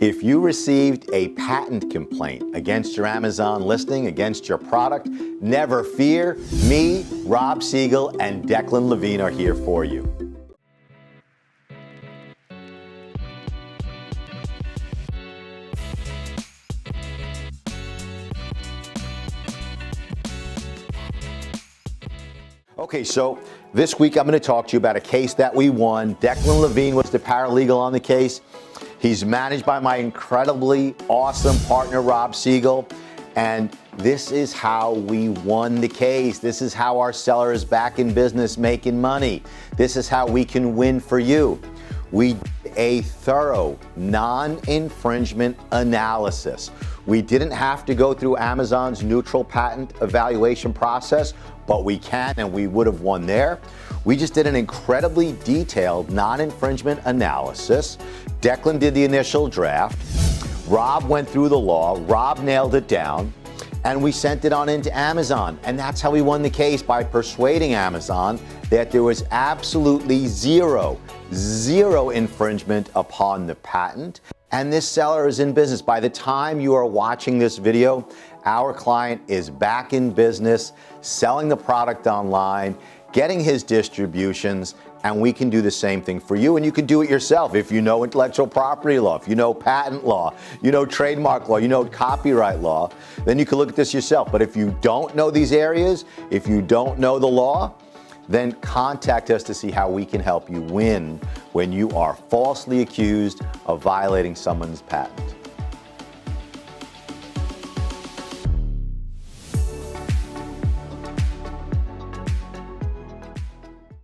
If you received a patent complaint against your Amazon listing, against your product, never fear. Me, Rob Siegel, and Declan Levine are here for you. Okay, so this week I'm going to talk to you about a case that we won. Declan Levine was the paralegal on the case. He's managed by my incredibly awesome partner, Rob Siegel. And this is how we won the case. This is how our seller is back in business making money. This is how we can win for you. We did a thorough non-infringement analysis. We didn't have to go through Amazon's neutral patent evaluation process, but we can, and we would have won there. We just did an incredibly detailed non-infringement analysis. Declan did the initial draft. Rob went through the law. Rob nailed it down. And we sent it on into Amazon. And that's how we won the case, by persuading Amazon that there was absolutely zero infringement upon the patent. And this seller is in business. By the time you are watching this video, our client is back in business, selling the product online, getting his distributions, and we can do the same thing for you. And you can do it yourself if you know intellectual property law, if you know patent law, you know trademark law, you know copyright law, then you can look at this yourself. But if you don't know these areas, if you don't know the law, then contact us to see how we can help you win when you are falsely accused of violating someone's patent.